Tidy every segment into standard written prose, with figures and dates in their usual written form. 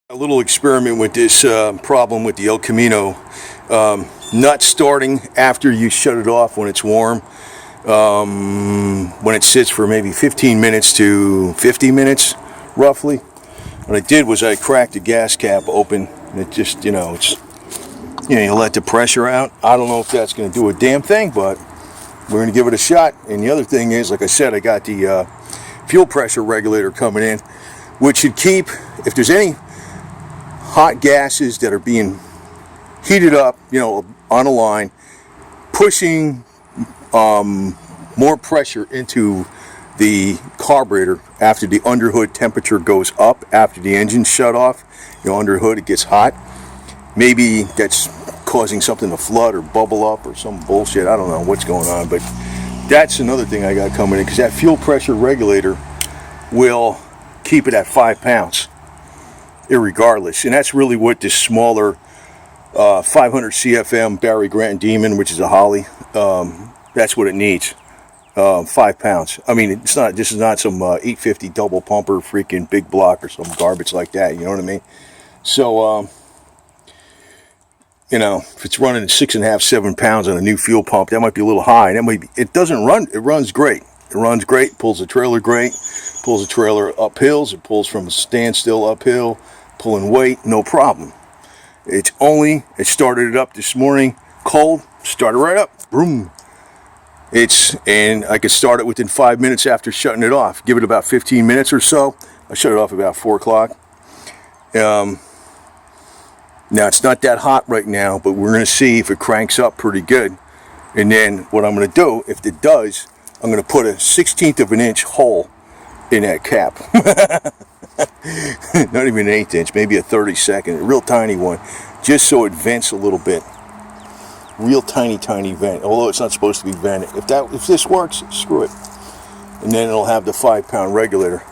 A little experiment with this problem with the El Camino. Not starting after you shut it off when it's warm. When it sits for maybe 15 minutes to 50 minutes, roughly. What I did was I cracked the gas cap open, and it just, you let the pressure out. I don't know if that's going to do a damn thing, but we're going to give it a shot. And the other thing is, like I said, I got the fuel pressure regulator coming in, which should keep, if there's any hot gases that are being heated up, on a line, pushing more pressure into the carburetor after the underhood temperature goes up, after the engine's shut off. Underhood, it gets hot. Maybe that's causing something to flood or bubble up or some bullshit. I don't know what's going on, but that's another thing I got coming in, because that fuel pressure regulator will keep it at 5 pounds irregardless, and that's really what this smaller 500 CFM Barry Grant Demon, which is a Holly, that's what it needs. 5 pounds. I mean, this is not some 850 double pumper freaking big block or some garbage like that, you know what I mean? So if it's running at 6.5, 7 pounds on a new fuel pump, that might be a little high. And that might be, it runs great. It runs great, pulls the trailer great, pulls the trailer up hills, it pulls from a standstill uphill, pulling weight, no problem. It started it up this morning, cold, started right up, boom. And I could start it within 5 minutes after shutting it off. Give it about 15 minutes or so. I shut it off about 4 o'clock. Now it's not that hot right now, but we're going to see if it cranks up pretty good. And then what I'm going to do, if it does, I'm going to put a 1/16 of an inch hole in that cap. Not even an 1/8 inch, maybe a 32nd, a real tiny one, just so it vents a little bit. Real tiny vent, although it's not supposed to be vented. If this works, screw it. And then it'll have the 5 pound regulator.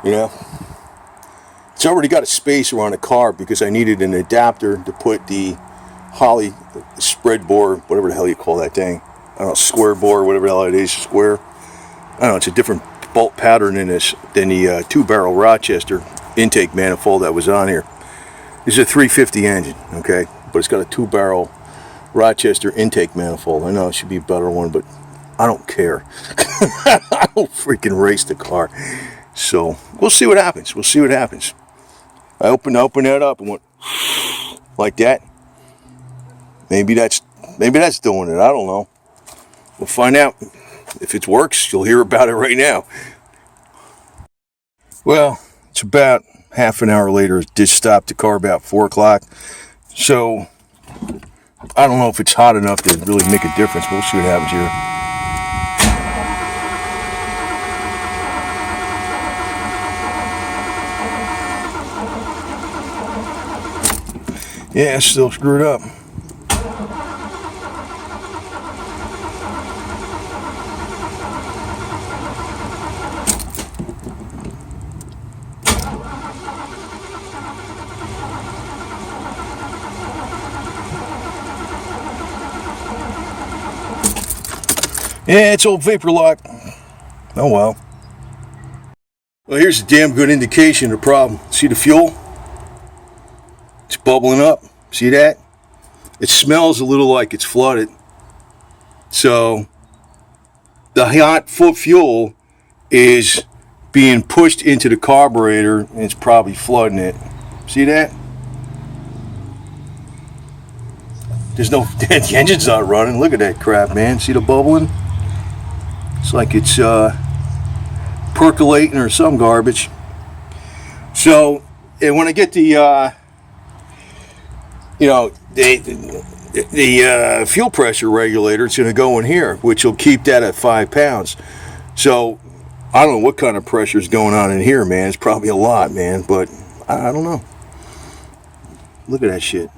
It's already got a spacer on the CARB because I needed an adapter to put the Holly spread bore, whatever the hell you call that thing. I don't know, square bore, whatever the hell it is, square. I don't know, it's a different bolt pattern in this than the 2-barrel Rochester intake manifold that was on here. This is a 350 engine, okay? But it's got a 2-barrel Rochester intake manifold. I know it should be a better one, but I don't care. I don't freaking race the car. So we'll see what happens. I opened that up and went like that. Maybe that's doing it. I don't know. We'll find out. If it works, you'll hear about it right now. Well, it's about half an hour later. It did stop the car about 4 o'clock. So I don't know if it's hot enough to really make a difference. We'll see what happens here. Yeah, it's still screwed up. Yeah, it's old vapor lock. Oh well. Well, here's a damn good indication of the problem. See the fuel? It's bubbling up. See that? It smells a little like it's flooded. So the hot fuel is being pushed into the carburetor, and it's probably flooding it. See that? The engine's not running. Look at that crap, man. See the bubbling? It's like it's percolating or some garbage. So, and when I get the fuel pressure regulator, it's going to go in here, which will keep that at 5 pounds. So, I don't know what kind of pressure is going on in here, man. It's probably a lot, man, but I don't know. Look at that shit.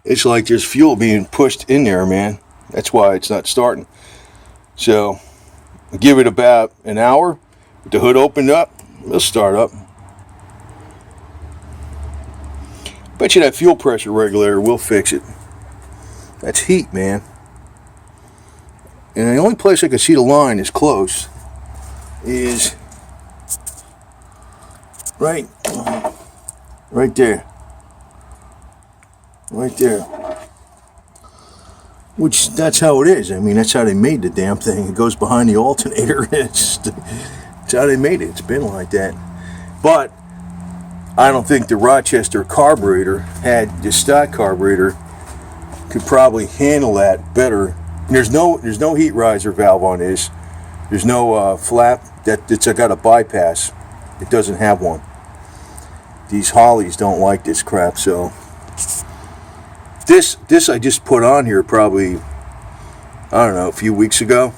It's like there's fuel being pushed in there, man. That's why it's not starting. So, give it about an hour. With the hood opened up, it'll start up. Bet you that fuel pressure regulator will fix it. That's heat, man. And the only place I can see the line is close is right there. Right there. Which, that's how it is. I mean, that's how they made the damn thing. It goes behind the alternator. It's how they made it. It's been like that. But I don't think the Rochester carburetor had the stock carburetor could probably handle that better. And there's no heat riser valve on this. There's no flap it's got a bypass. It doesn't have one. These Hollies don't like this crap. So this I just put on here probably, I don't know, a few weeks ago.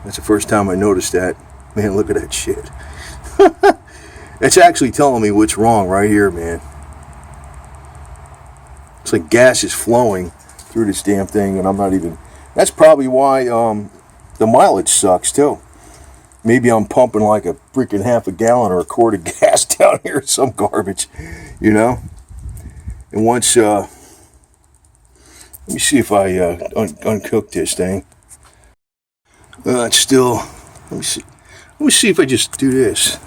That's the first time I noticed that. Man, look at that shit. It's actually telling me what's wrong right here, man. It's like gas is flowing through this damn thing, and I'm not even... That's probably why the mileage sucks, too. Maybe I'm pumping like a freaking half a gallon or a quart of gas down here, some garbage, you know? And once... let me see if I uncook this thing. It's still... Let me see if I just do this.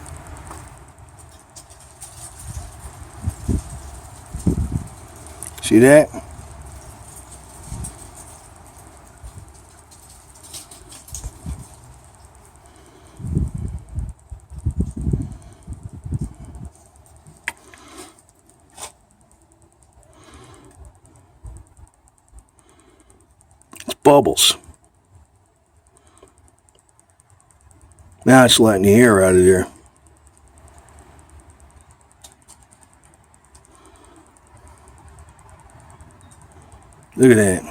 See that? It's bubbles. Now it's letting the air out of there. Look at that.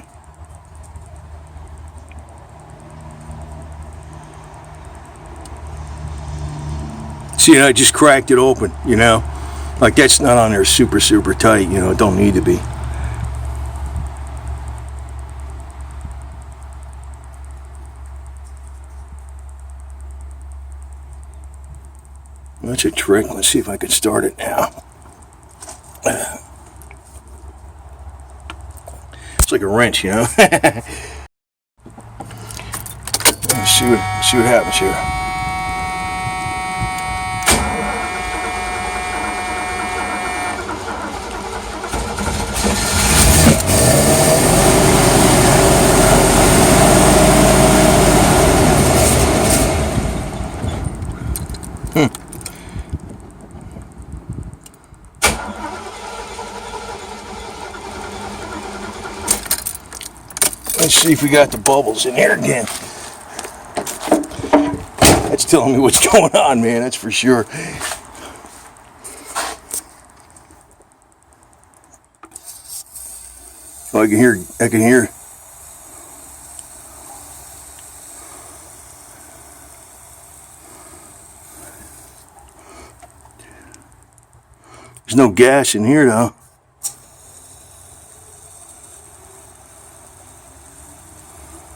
See, I just cracked it open, you know? Like, that's not on there super, super tight, you know? It don't need to be. That's a trick. Let's see if I can start it now. It's like a wrench, you know? Let's see what happens here. Let's see if we got the bubbles in there again. That's telling me what's going on, man. That's for sure. Oh, I can hear. There's no gas in here, though.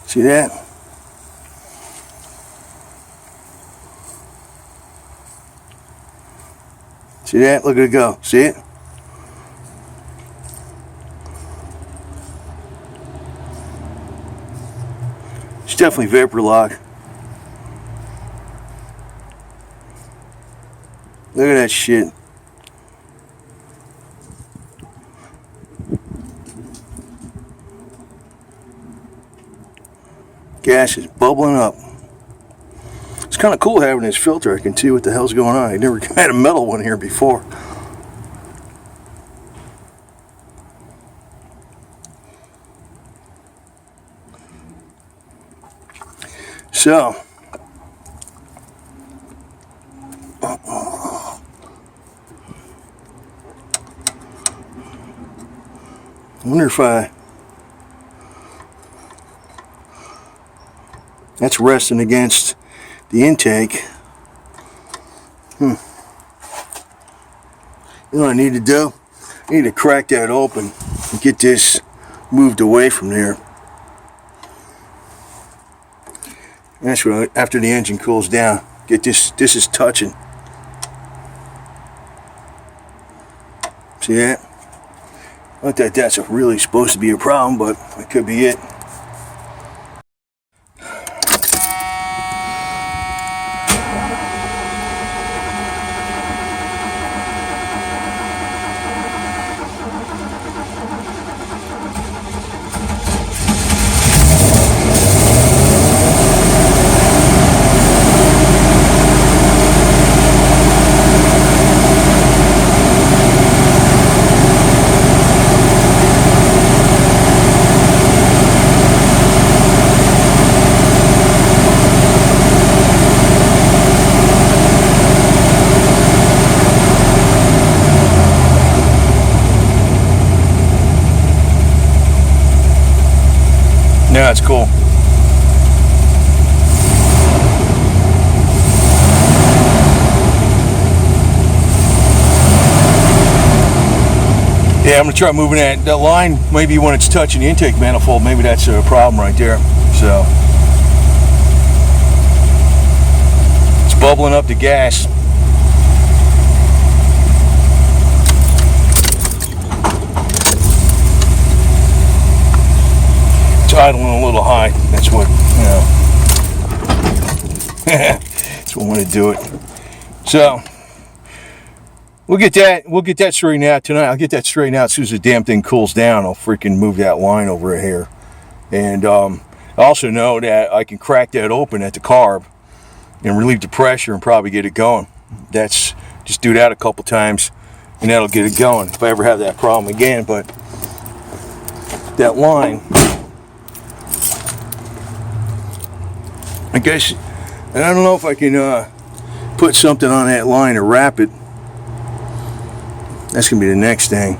See that? See that? Look at it go. See it? It's definitely vapor lock. Look at that shit. Gas is bubbling up. It's kind of cool having this filter. I can see what the hell's going on. I never had a metal one here before. So, I wonder if that's resting against the intake. You know what I need to do? I need to crack that open and get this moved away from there. And that's what after the engine cools down, get this is touching. See that? Not that that's really supposed to be a problem, but it could be it. Yeah, it's cool. Yeah, I'm gonna try moving that line. Maybe when it's touching the intake manifold, maybe that's a problem right there. So it's bubbling up the gas. It's idling a little high. That's what, you know. That's what I want to do it. So we'll get that straightened out tonight. I'll get that straightened out as soon as the damn thing cools down. I'll freaking move that line over here. And I also know that I can crack that open at the carb and relieve the pressure and probably get it going. That's just do that a couple times and that'll get it going if I ever have that problem again. But that line, I guess, and I don't know if I can put something on that line or wrap it. That's gonna be the next thing.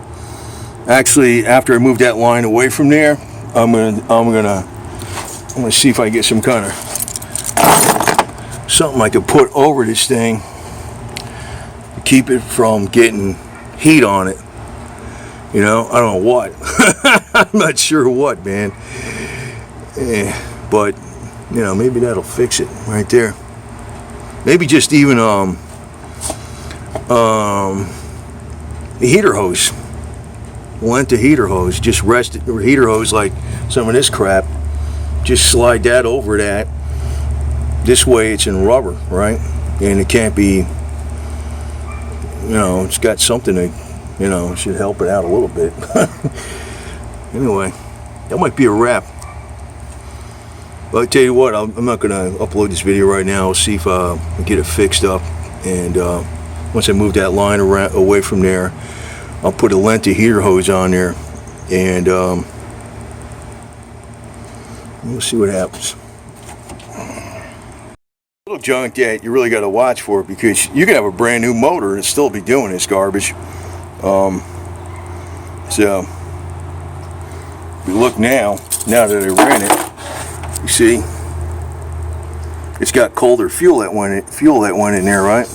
Actually, after I move that line away from there, I'm gonna see if I can get some kind of something I could put over this thing to keep it from getting heat on it. You know, I don't know what. I'm not sure what, man. But you know, maybe that'll fix it right there. Maybe just even the heater hose. Lent the heater hose. Just rest it, or heater hose like some of this crap. Just slide that over that. This way it's in rubber, right? And it can't be, you know, it's got something that, you know, should help it out a little bit. Anyway, that might be a wrap. Well, I tell you what, I'm not going to upload this video right now. I'll see if I can get it fixed up. And once I move that line around, away from there, I'll put a lengthy heater hose on there. And we'll see what happens. Little junk that you really got to watch for, because you can have a brand new motor and still be doing this garbage. So if we look now that I ran it, you see, it's got colder fuel that went in there, right?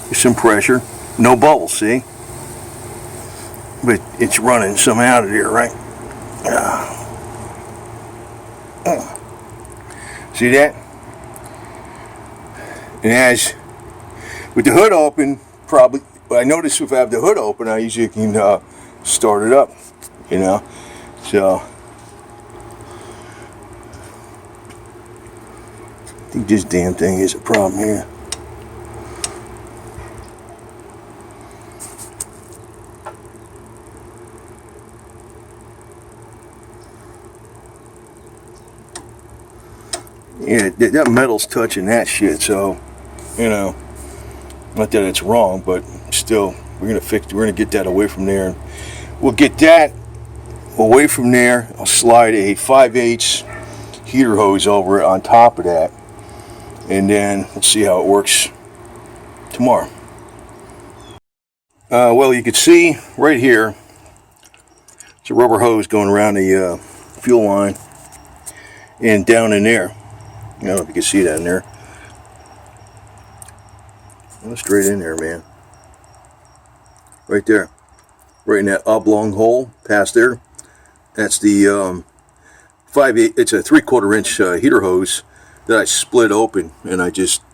There's some pressure, no bubbles, see? But it's running some out of there, right? See that? And as with the hood open, probably, I notice if I have the hood open, I usually can start it up, you know? So I think this damn thing is a problem here. Yeah, that metal's touching that shit, so, you know, not that it's wrong, but still, we're gonna get that away from there. We'll get that away from there. I'll slide a 5/8 heater hose over it on top of that, and then let's see how it works tomorrow. Well, you can see right here, it's a rubber hose going around the fuel line and down in there. I don't know if you can see that in there. Go straight in there, man. Right there. Right in that oblong hole past there. That's the 5/8, it's a 3/4 inch heater hose that I split open, and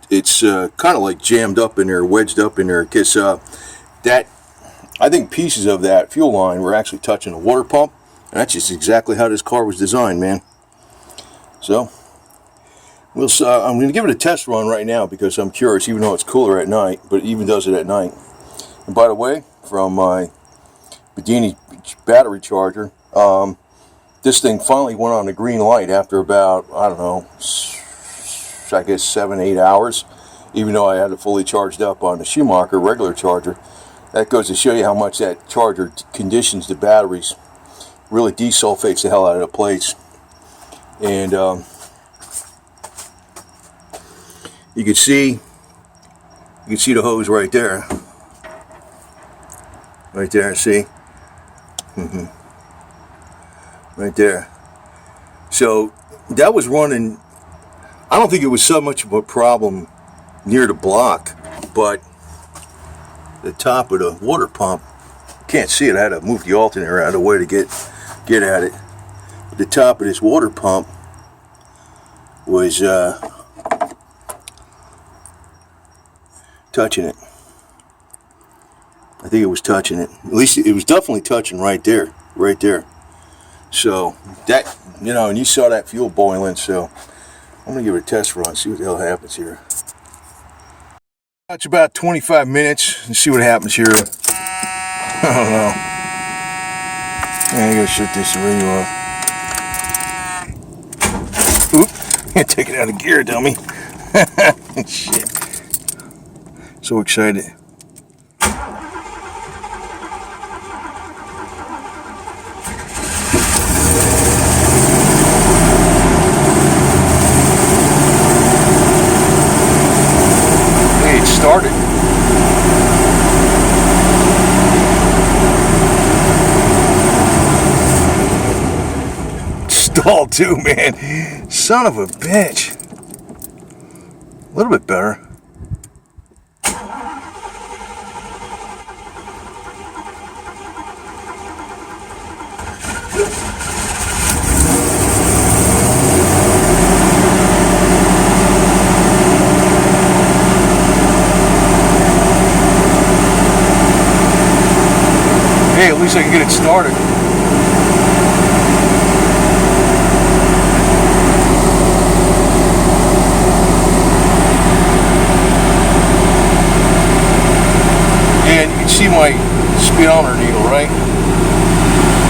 it's kind of like jammed up in there, wedged up in there, because that I think pieces of that fuel line were actually touching a water pump, and that's just exactly how this car was designed, man. So I'm going to give it a test run right now because I'm curious, even though it's cooler at night, but it even does it at night. And by the way, from my Bedini battery charger, this thing finally went on the green light after about, I don't know, I guess 7-8 hours, even though I had it fully charged up on the Schumacher regular charger. That goes to show you how much that charger conditions the batteries, really desulfates the hell out of the plates. And you can see the hose right there. Right there, see? Right there. So that was running. I don't think it was so much of a problem near the block, but the top of the water pump, you can't see it. I had to move the alternator out of the way to get at it. The top of this water pump was touching it. I think it was touching it. At least it was definitely touching right there. So that, and you saw that fuel boiling, so I'm gonna give it a test run, see what the hell happens here. It's about 25 minutes and see what happens here. I don't know. I gotta shut this radio off. Oop, can't take it out of gear, dummy. Shit. So excited. Started. Stalled too, man. Son of a bitch. A little bit better. Hey, at least I can get it started. And you can see my speedometer needle, right?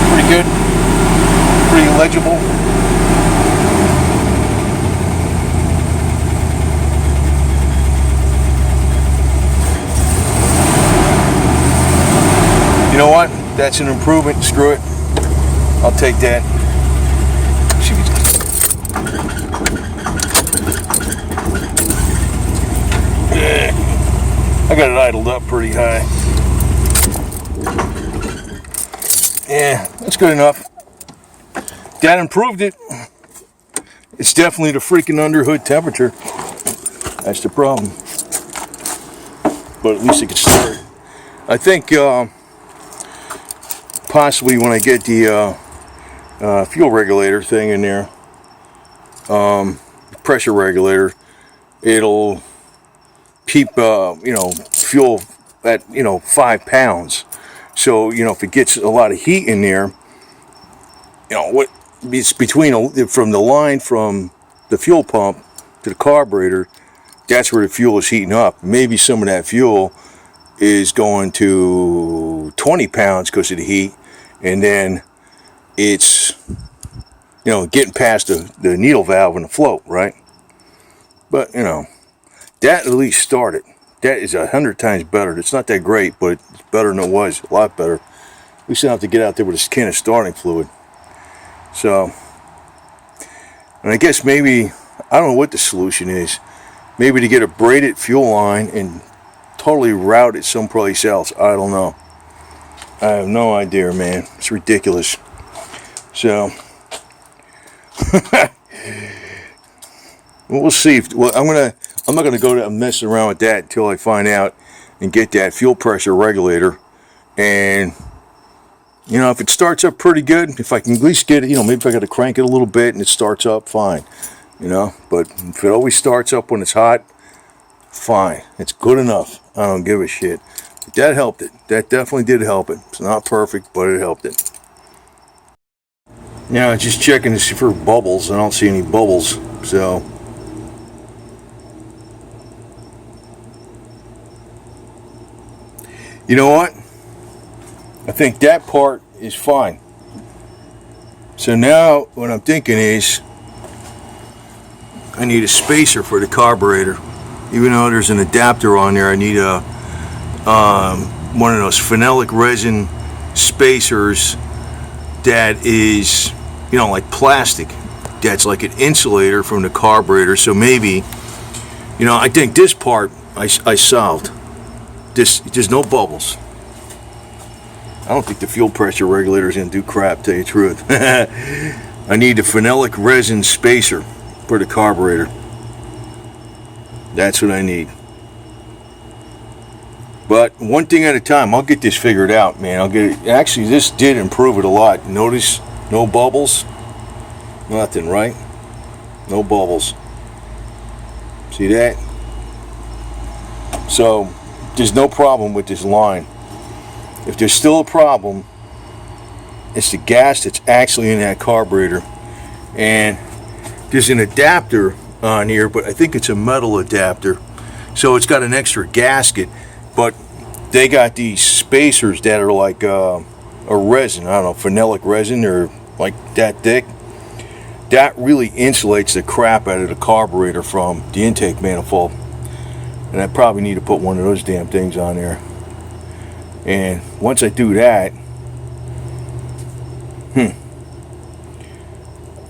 Pretty good. Pretty legible. You know what? That's an improvement. Screw it. I'll take that. I got it idled up pretty high. Yeah, that's good enough. That improved it. It's definitely the freaking underhood temperature. That's the problem. But at least it can start. I think possibly when I get the fuel regulator thing in there, pressure regulator, it'll keep fuel at 5 pounds. So if it gets a lot of heat in there, what it's between from the line from the fuel pump to the carburetor, that's where the fuel is heating up. Maybe some of that fuel is going to 20 pounds because of the heat, and then it's getting past the needle valve and the float, right? But that at least started. That is 100 times better. It's not that great, but it's better than it was. A lot better. At least I don't have to get out there with a can of starting fluid. So, and I guess maybe, I don't know what the solution is. Maybe to get a braided fuel line and totally route it someplace else. I don't know. I have no idea, man. It's ridiculous. So, we'll see. I'm not gonna go to messing around with that until I find out and get that fuel pressure regulator. And if it starts up pretty good, if I can at least get it, maybe if I got to crank it a little bit and it starts up, fine. But if it always starts up when it's hot, fine. It's good enough. I don't give a shit. That helped it. That definitely did help it. It's not perfect, but it helped it. Now, just checking to see for bubbles. I don't see any bubbles, so. You know what? I think that part is fine. So now what I'm thinking is I need a spacer for the carburetor. Even though there's an adapter on there, I need a one of those phenolic resin spacers that is, you know, like plastic. That's like an insulator from the carburetor. So maybe, you know, I think this part I solved. There's no bubbles. I don't think the fuel pressure regulator is going to do crap, tell you the truth. I need the phenolic resin spacer for the carburetor. That's what I need. But one thing at a time. I'll get this figured out, man. I'll get it. Actually, this did improve it a lot. Notice no bubbles. Nothing, right? No bubbles. See that? So there's no problem with this line. If there's still a problem, it's the gas that's actually in that carburetor. And there's an adapter on here, but I think it's a metal adapter. So it's got an extra gasket, but they got these spacers that are like a resin. I don't know, phenolic resin or like that thick. That really insulates the crap out of the carburetor from the intake manifold. And I probably need to put one of those damn things on there. And once I do that,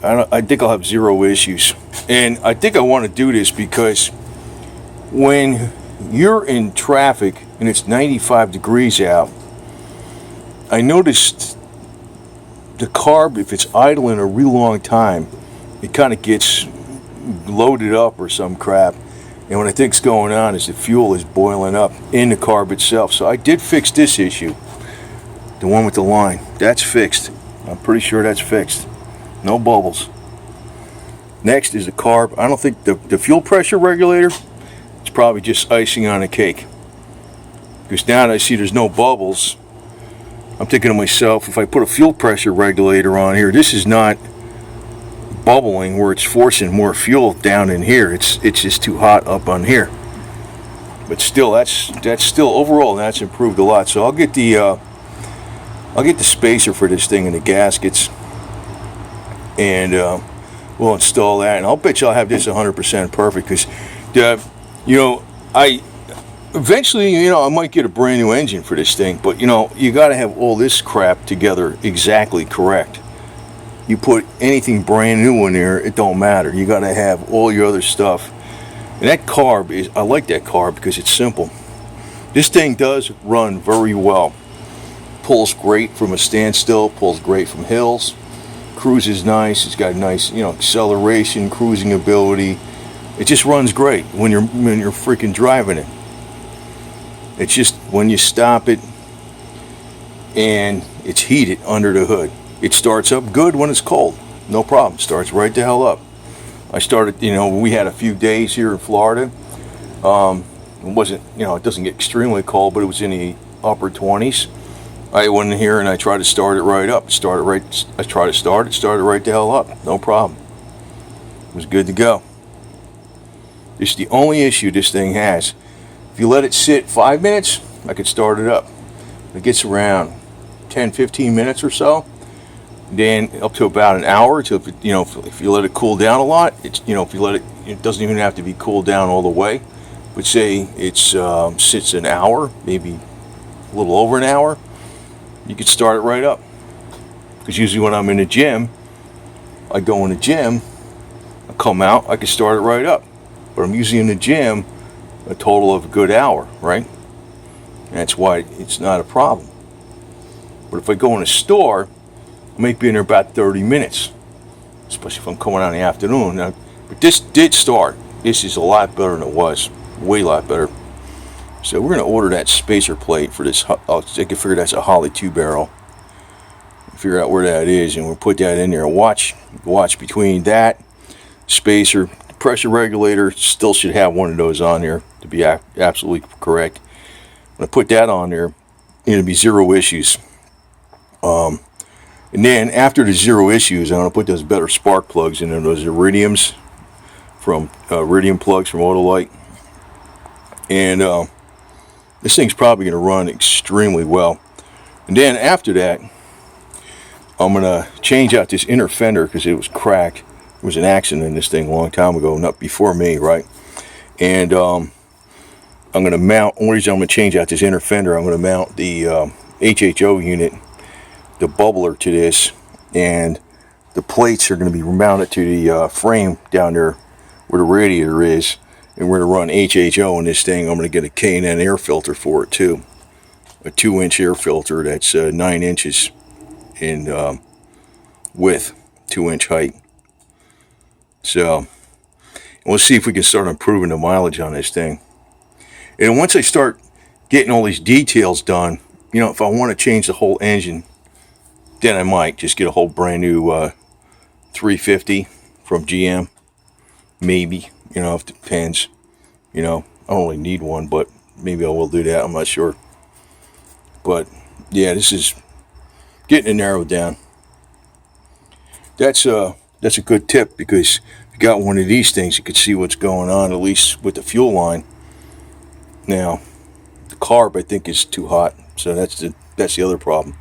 I think I'll have zero issues. And I think I want to do this because when you're in traffic and it's 95 degrees out, I noticed the carb, if it's idling a real long time, it kind of gets loaded up or some crap. And what I think's going on is the fuel is boiling up in the carb itself. So I did fix this issue. The one with the line. That's fixed. I'm pretty sure that's fixed. No bubbles. Next is the carb. I don't think the fuel pressure regulator, it's probably just icing on a cake. Because now that I see there's no bubbles, I'm thinking to myself, if I put a fuel pressure regulator on here, this is not bubbling where it's forcing more fuel down in here. It's just too hot up on here. But still, that's still overall that's improved a lot. So I'll get the spacer for this thing and the gaskets, and we'll install that. And I'll bet you I'll have this 100% perfect because, you know, eventually, you know, I might get a brand new engine for this thing. But you know, you got to have all this crap together exactly correct. You put anything brand new in there, it don't matter. You got to have all your other stuff. And that carb is, I like that carb because it's simple. This thing does run very well. Pulls great from a standstill, pulls great from hills. Cruises nice. It's got nice, you know, acceleration, cruising ability. It just runs great when you're freaking driving it. It's just when you stop it and it's heated under the hood. It starts up good when it's cold. No problem. Starts right the hell up. I started, you know, we had a few days here in Florida. It wasn't, you know, it doesn't get extremely cold, but it was in the upper 20s. I went in here and I tried to start it right up. I tried to start it, started right the hell up. No problem. It was good to go. It's the only issue this thing has. If you let it sit 5 minutes, I could start it up. It gets around 10-15 minutes or so. Then up to about an hour to, you know, if you let it cool down a lot, it's, you know, if you let it, it doesn't even have to be cooled down all the way, but say it's sits an hour, maybe a little over an hour, you could start it right up. Because usually when I'm in the gym, I go in the gym, I come out, I can start it right up. But I'm usually in the gym a total of a good hour, right? And that's why it's not a problem. But if I go in a store, I might be in there about 30 minutes, especially if I'm coming out in the afternoon. Now, but this did start. This is a lot better than it was. Way a lot better. So we're going to order that spacer plate for this. I can figure that's a Holly 2-barrel. Figure out where that is, and we'll put that in there. Watch between that spacer. Pressure regulator still should have one of those on there to be absolutely correct. I put that on there, it'll be 0 issues. And then after the 0 issues, I'm going to put those better spark plugs in there, those iridiums from iridium plugs from Autolite. And this thing's probably going to run extremely well. And then after that, I'm going to change out this inner fender because it was cracked. There was an accident in this thing a long time ago, not before me, right? And I'm going to mount, only reason I'm going to change out this inner fender, I'm going to mount the HHO unit, the bubbler to this, and the plates are going to be mounted to the frame down there where the radiator is, and we're going to run HHO in this thing. I'm going to get a K&N air filter for it too, a 2-inch air filter that's 9 inches in width, 2-inch height. So we'll see if we can start improving the mileage on this thing. And once I start getting all these details done, you know, if I want to change the whole engine, then I might just get a whole brand new 350 from GM. Maybe, you know, it depends. You know, I don't really need one, but maybe I will do that. I'm not sure. But yeah, this is getting it narrowed down. That's a good tip, because if you got one of these things, you could see what's going on, at least with the fuel line. Now, the carb I think is too hot, so that's the other problem.